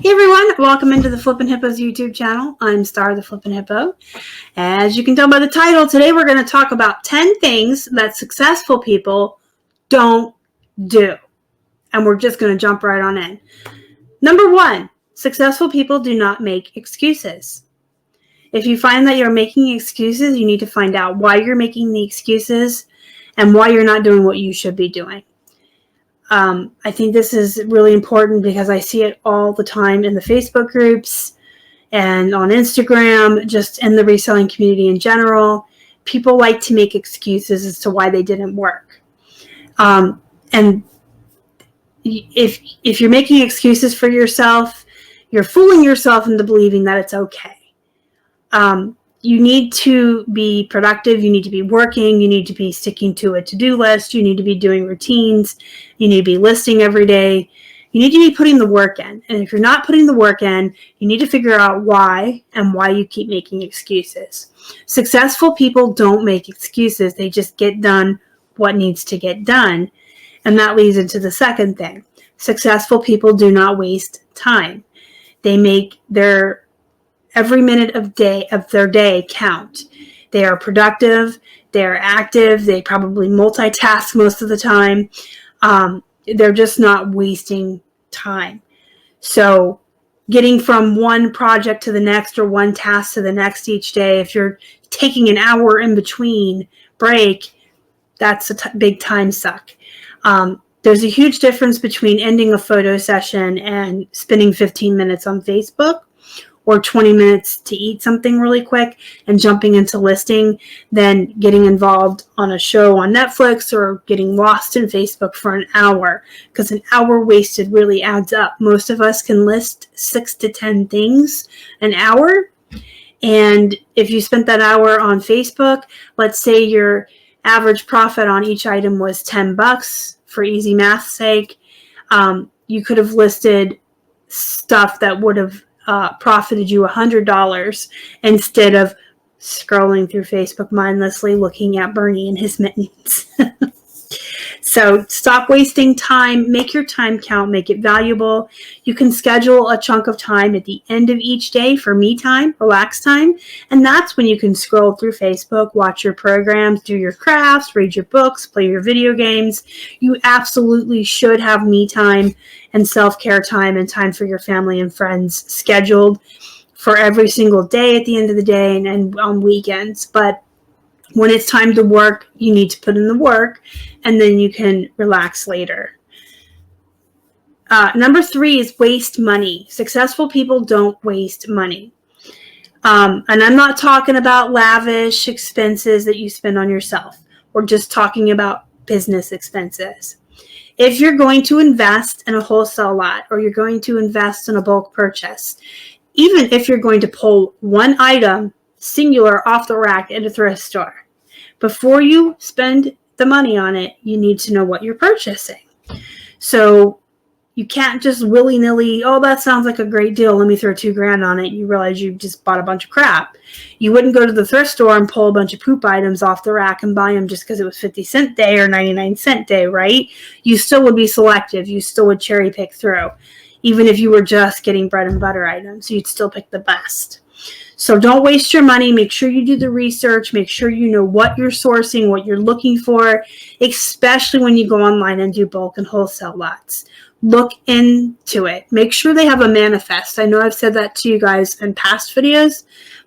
Hey everyone, welcome into the Flippin' Hippos YouTube channel. I'm Star the Flippin' Hippo. As you can tell by the title, today we're going to talk about 10 things that successful people don't do. And we're just going to jump right on in. Number 1, successful people do not make excuses. If you find that you're making excuses, you need to find out why you're making the excuses and why you're not doing what you should be doing. I think this is really important because I see it all the time in the Facebook groups and on Instagram, just in the reselling community in general. People like to make excuses as to why they didn't work. And if you're making excuses for yourself, you're fooling yourself into believing that it's okay. You need to be productive. You need to be working. You need to be sticking to a to-do list. You need to be doing routines. You need to be listing every day. You need to be putting the work in. And if you're not putting the work in, you need to figure out why and why you keep making excuses. Successful people don't make excuses. They just get done what needs to get done. And that leads into the second thing. Successful people do not waste time. They make every minute of their day count. They are productive. They are active. They probably multitask most of the time. They're just not wasting time. So getting from one project to the next or one task to the next each day, if you're taking an hour in between break, that's a big time suck. There's a huge difference between ending a photo session and spending 15 minutes on Facebook, or 20 minutes to eat something really quick and jumping into listing, than getting involved on a show on Netflix or getting lost in Facebook for an hour, because an hour wasted really adds up. Most of us can list 6 to 10 things an hour. And if you spent that hour on Facebook, let's say your average profit on each item was $10 for easy math's sake, you could have listed stuff that would have profited you $100 instead of scrolling through Facebook mindlessly looking at Bernie and his mittens. So stop wasting time. Make your time count. Make it valuable. You can schedule a chunk of time at the end of each day for me time, relax time. And that's when you can scroll through Facebook, watch your programs, do your crafts, read your books, play your video games. You absolutely should have me time and self-care time and time for your family and friends scheduled for every single day at the end of the day and on weekends. But when it's time to work, you need to put in the work, and then you can relax later. Number 3 is waste money. Successful people don't waste money. And I'm not talking about lavish expenses that you spend on yourself. We're just talking about business expenses. If you're going to invest in a wholesale lot, or you're going to invest in a bulk purchase, even if you're going to pull one item singular off the rack at a thrift store, before you spend the money on it, you need to know what you're purchasing. So you can't just willy-nilly, oh, that sounds like a great deal, let me throw $2,000 on it. You realize you just bought a bunch of crap. You wouldn't go to the thrift store and pull a bunch of poop items off the rack and buy them just because it was 50-cent day or 99-cent day, right? You still would be selective. You still would cherry pick through. Even if you were just getting bread and butter items, you'd still pick the best. So don't waste your money. Make sure you do the research. Make sure you know what you're sourcing, what you're looking for, especially when you go online and do bulk and wholesale lots. Look into it. Make sure they have a manifest. I know I've said that to you guys in past videos,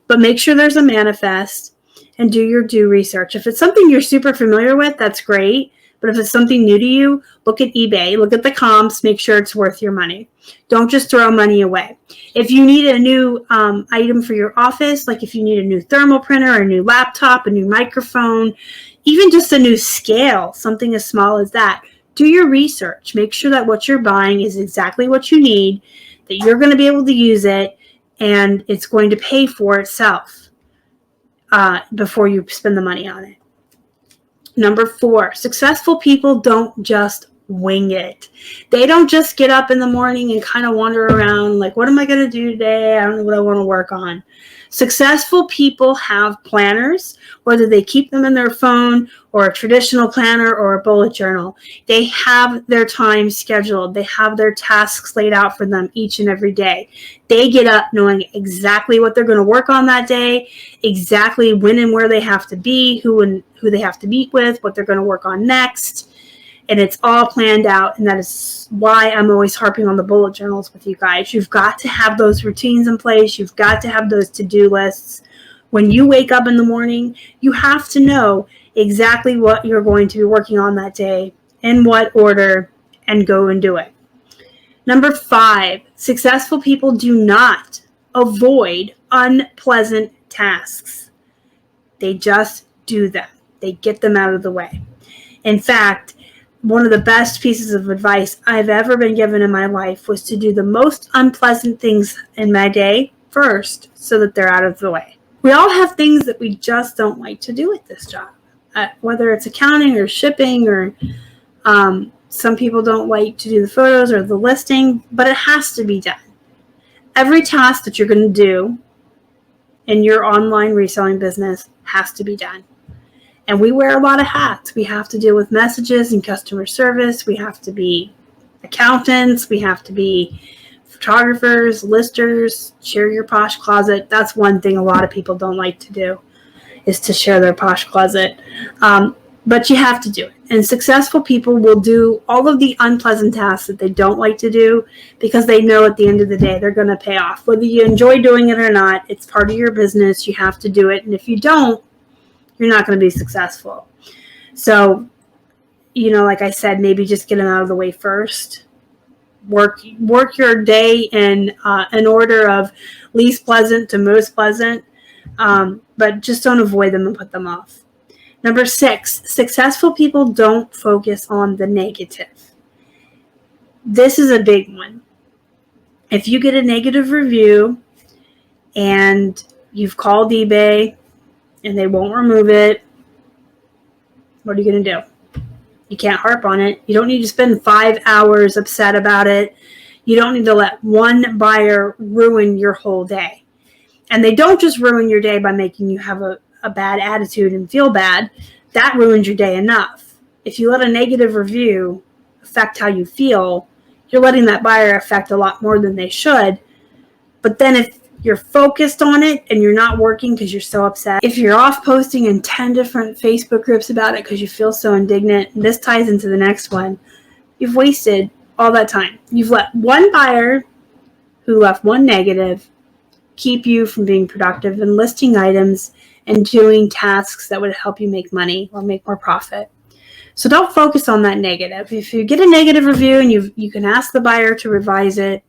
but make sure there's a manifest and do your due research. If it's something you're super familiar with, that's great. But if it's something new to you, look at eBay, look at the comps, make sure it's worth your money. Don't just throw money away. If you need a new item for your office, like if you need a new thermal printer, a new laptop, a new microphone, even just a new scale, something as small as that, do your research. Make sure that what you're buying is exactly what you need, that you're going to be able to use it, and it's going to pay for itself before you spend the money on it. Number 4, successful people don't just wing it. They don't just get up in the morning and kind of wander around like, what am I going to do today? I don't know what I want to work on. Successful people have planners, whether they keep them in their phone or a traditional planner or a bullet journal. They have their time scheduled. They have their tasks laid out for them each and every day. They get up knowing exactly what they're going to work on that day, exactly when and where they have to be, who they have to meet with, what they're going to work on next. And it's all planned out, and that is why I'm always harping on the bullet journals with you guys. You've got to have those routines in place. You've got to have those to-do lists. When you wake up in the morning, you have to know exactly what you're going to be working on that day, in what order, and go and do it. Number 5, successful people do not avoid unpleasant tasks. They just do them. They get them out of the way. In fact, one of the best pieces of advice I've ever been given in my life was to do the most unpleasant things in my day first so that they're out of the way. We all have things that we just don't like to do at this job, whether it's accounting or shipping or some people don't like to do the photos or the listing, but it has to be done. Every task that you're going to do in your online reselling business has to be done. And we wear a lot of hats. We have to deal with messages and customer service. We have to be accountants. We have to be photographers, listers, share your Posh Closet. That's one thing a lot of people don't like to do, is to share their Posh Closet. But you have to do it. And successful people will do all of the unpleasant tasks that they don't like to do because they know at the end of the day they're going to pay off. Whether you enjoy doing it or not, it's part of your business. You have to do it. And if you don't, you're not going to be successful. So, like I said, maybe just get them out of the way first. Work your day in order of least pleasant to most pleasant, but just don't avoid them and put them off. Number 6, successful people don't focus on the negative. This is a big one. If you get a negative review and you've called eBay and they won't remove it, what are you going to do? You can't harp on it. You don't need to spend 5 hours upset about it. You don't need to let one buyer ruin your whole day. And they don't just ruin your day by making you have a bad attitude and feel bad. That ruins your day enough. If you let a negative review affect how you feel, you're letting that buyer affect a lot more than they should. But then if you're focused on it and you're not working because you're so upset, if you're off posting in 10 different Facebook groups about it because you feel so indignant, and this ties into the next one, you've wasted all that time. You've let one buyer who left one negative keep you from being productive and listing items and doing tasks that would help you make money or make more profit. So don't focus on that negative. If you get a negative review and you can ask the buyer to revise it,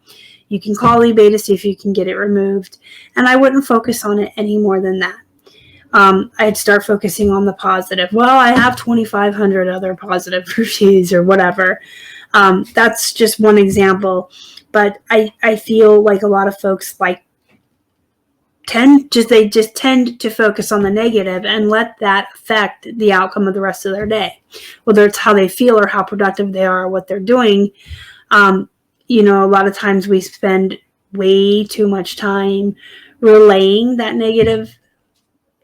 you can call eBay to see if you can get it removed. And I wouldn't focus on it any more than that. I'd start focusing on the positive. Well, I have 2,500 other positive reviews or whatever. That's just one example. But I feel like a lot of folks tend to focus on the negative and let that affect the outcome of the rest of their day, whether it's how they feel or how productive they are or what they're doing. A lot of times we spend way too much time relaying that negative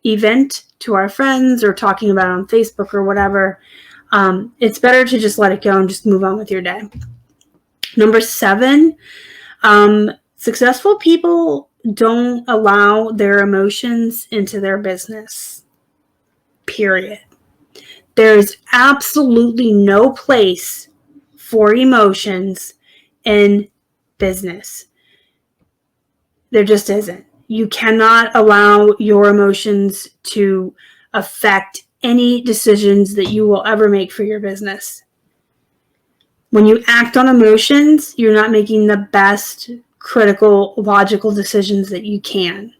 event to our friends or talking about it on Facebook or whatever. It's better to just let it go and just move on with your day. Number 7, successful people don't allow their emotions into their business. Period. There's absolutely no place for emotions in business. There just isn't. You cannot allow your emotions to affect any decisions that you will ever make for your business. When you act on emotions, you're not making the best, critical, logical decisions that you can.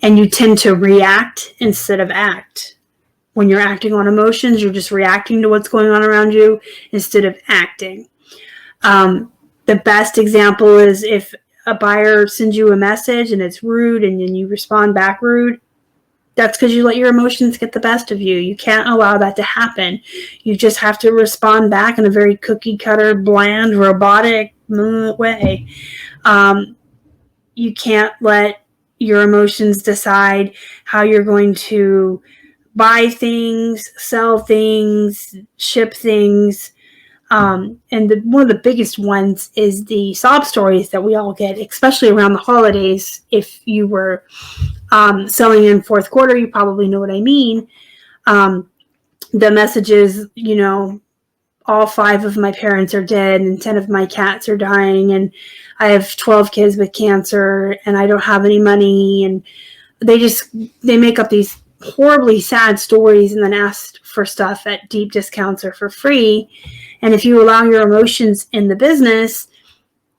And you tend to react instead of act. When you're acting on emotions, you're just reacting to what's going on around you instead of acting. The best example is if a buyer sends you a message and it's rude and then you respond back rude, That's because you let your emotions get the best of you. You can't allow that to happen. You just have to respond back in a very cookie cutter, bland, robotic way. You can't let your emotions decide how you're going to buy things, sell things, ship things. And one of the biggest ones is the sob stories that we all get, especially around the holidays. If you were selling in fourth quarter, you probably know what I mean. The messages, all 5 of my parents are dead and 10 of my cats are dying, and I have 12 kids with cancer and I don't have any money. And they make up these horribly sad stories and then ask for stuff at deep discounts or for free. And if you allow your emotions in the business,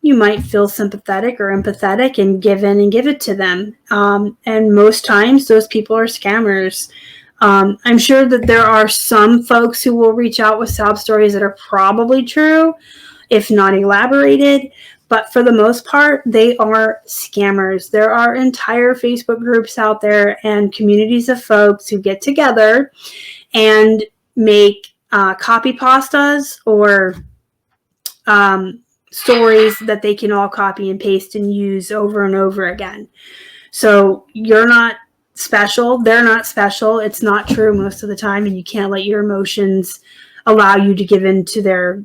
you might feel sympathetic or empathetic and give in and give it to them. And most times those people are scammers. I'm sure that there are some folks who will reach out with sob stories that are probably true, if not elaborated. But for the most part, they are scammers. There are entire Facebook groups out there and communities of folks who get together and make copy pastas or stories that they can all copy and paste and use over and over again. So you're not special. They're not special. It's not true most of the time, and you can't let your emotions allow you to give in to their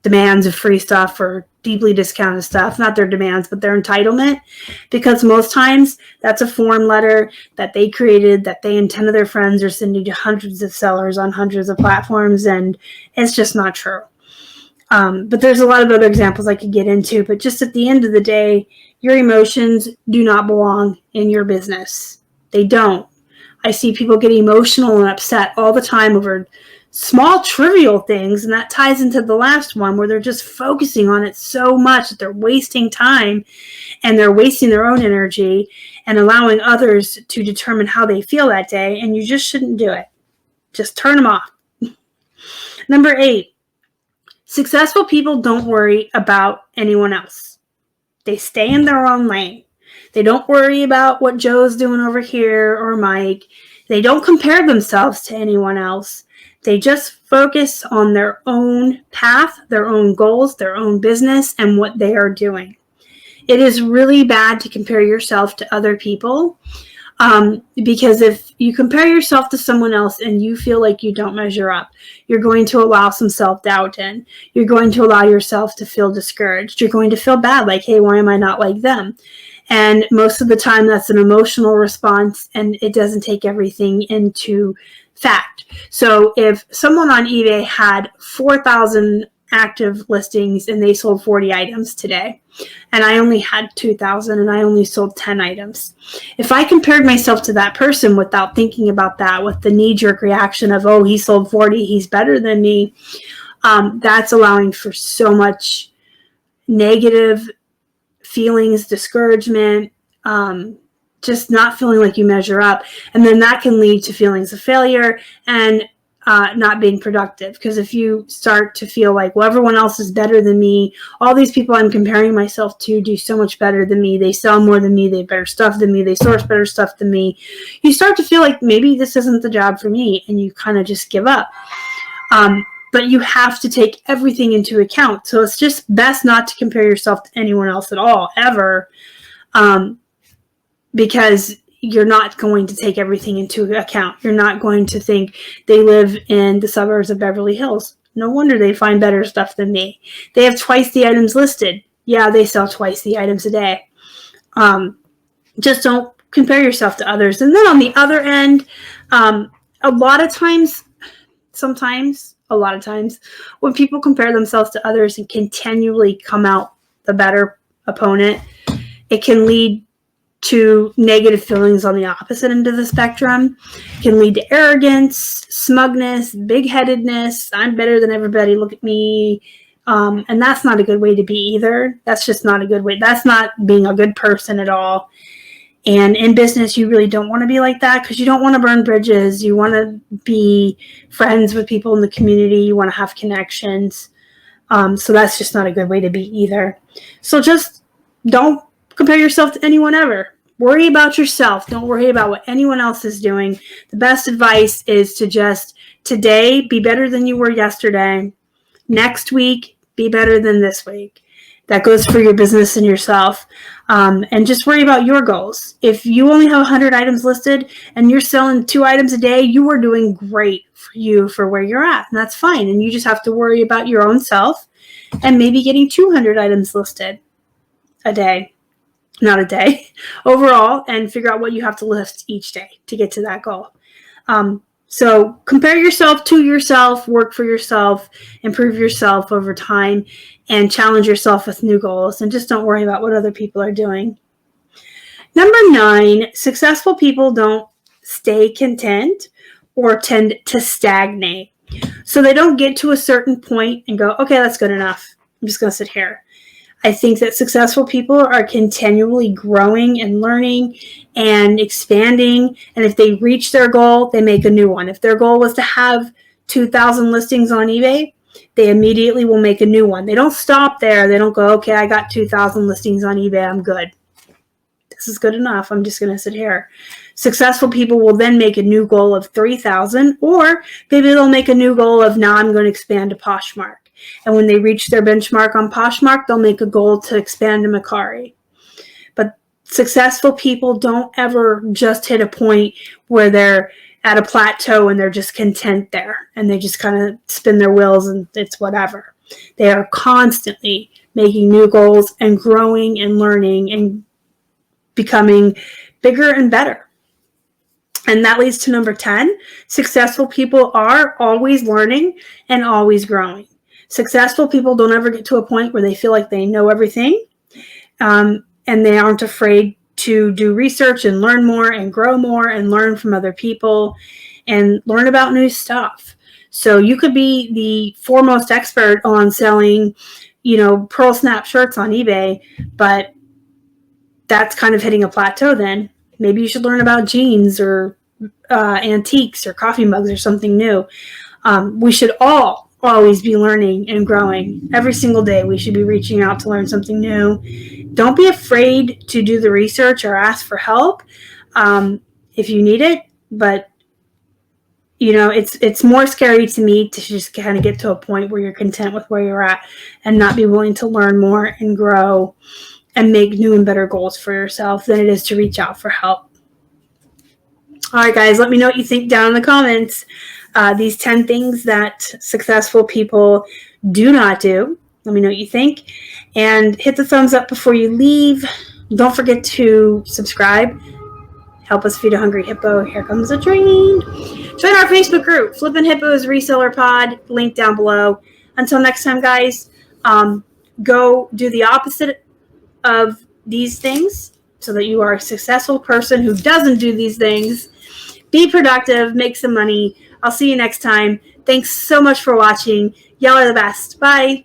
demands of free stuff or deeply discounted stuff. Not their demands, but their entitlement, because most times that's a form letter that they created that they and 10 of their friends are sending to hundreds of sellers on hundreds of platforms, and it's just not true. But there's a lot of other examples I could get into, but just at the end of the day, your emotions do not belong in your business. They don't. I see people get emotional and upset all the time over small trivial things, and that ties into the last one where they're just focusing on it so much that they're wasting time and they're wasting their own energy and allowing others to determine how they feel that day, and you just shouldn't do it. Just turn them off. Number 8, successful people don't worry about anyone else. They stay in their own lane. They don't worry about what Joe's doing over here or Mike. They don't compare themselves to anyone else. They just focus on their own path, their own goals, their own business, and what they are doing. It is really bad to compare yourself to other people, because if you compare yourself to someone else and you feel like you don't measure up, you're going to allow some self-doubt in. You're going to allow yourself to feel discouraged. You're going to feel bad, like, hey, why am I not like them? And most of the time that's an emotional response, and it doesn't take everything into fact. So if someone on eBay had 4,000 active listings and they sold 40 items today, and I only had 2,000 and I only sold 10 items, if I compared myself to that person without thinking about that, with the knee-jerk reaction of, oh, he sold 40, he's better than me, that's allowing for so much negative feelings, discouragement, just not feeling like you measure up. And then that can lead to feelings of failure and not being productive. Because if you start to feel like, well, everyone else is better than me, all these people I'm comparing myself to do so much better than me, they sell more than me, they have better stuff than me, they source better stuff than me, you start to feel like maybe this isn't the job for me, and you kind of just give up. But you have to take everything into account. So it's just best not to compare yourself to anyone else at all, ever, because you're not going to take everything into account. You're not going to think they live in the suburbs of Beverly Hills. No wonder they find better stuff than me. They have twice the items listed. Yeah, they sell twice the items a day. Just don't compare yourself to others. And then on the other end, a lot of times, when people compare themselves to others and continually come out the better opponent, it can lead to negative feelings on the opposite end of the spectrum. It can lead to arrogance, smugness, big-headedness. I'm better than everybody. Look at me. And that's not a good way to be either. That's just not a good way. That's not being a good person at all. And in business, you really don't want to be like that, because you don't want to burn bridges. You want to be friends with people in the community. You want to have connections. So that's just not a good way to be either. So just don't compare yourself to anyone ever. Worry about yourself. Don't worry about what anyone else is doing. The best advice is to just today be better than you were yesterday. Next week, be better than this week. That goes for your business and yourself. And just worry about your goals. If you only have 100 items listed and you're selling 2 items a day, you are doing great for you for where you're at. And that's fine. And you just have to worry about your own self and maybe getting 200 items listed a day. Not a day, overall, and figure out what you have to list each day to get to that goal. So compare yourself to yourself, work for yourself, improve yourself over time, and challenge yourself with new goals. And just don't worry about what other people are doing. Number 9, successful people don't stay content or tend to stagnate. So they don't get to a certain point and go, okay, that's good enough. I'm just going to sit here. I think that successful people are continually growing and learning and expanding. And if they reach their goal, they make a new one. If their goal was to have 2,000 listings on eBay, they immediately will make a new one. They don't stop there. They don't go, okay, I got 2,000 listings on eBay. I'm good. This is good enough. I'm just going to sit here. Successful people will then make a new goal of 3,000, or maybe they'll make a new goal of, now I'm going to expand to Poshmark. And when they reach their benchmark on Poshmark, they'll make a goal to expand to Macari. But successful people don't ever just hit a point where they're at a plateau and they're just content there and they just kind of spin their wheels and it's whatever. They are constantly making new goals and growing and learning and becoming bigger and better. And that leads to number 10. Successful people are always learning and always growing. Successful people don't ever get to a point where they feel like they know everything, and they aren't afraid to do research and learn more and grow more and learn from other people and learn about new stuff. So you could be the foremost expert on selling, pearl snap shirts on eBay, but that's kind of hitting a plateau then. Maybe you should learn about jeans or antiques or coffee mugs or something new. We should always be learning and growing. Every single day we should be reaching out to learn something new. Don't be afraid to do the research or ask for help if you need it, but it's more scary to me to just kind of get to a point where you're content with where you're at and not be willing to learn more and grow and make new and better goals for yourself than it is to reach out for help. All right, guys, let me know what you think down in the comments. These 10 things that successful people do not do. Let me know what you think. And hit the thumbs up before you leave. Don't forget to subscribe. Help us feed a hungry hippo. Here comes a train. Join our Facebook group, Flippin' Hippos Reseller Pod. Link down below. Until next time, guys, go do the opposite of these things so that you are a successful person who doesn't do these things. Be productive. Make some money. I'll see you next time. Thanks so much for watching. Y'all are the best. Bye.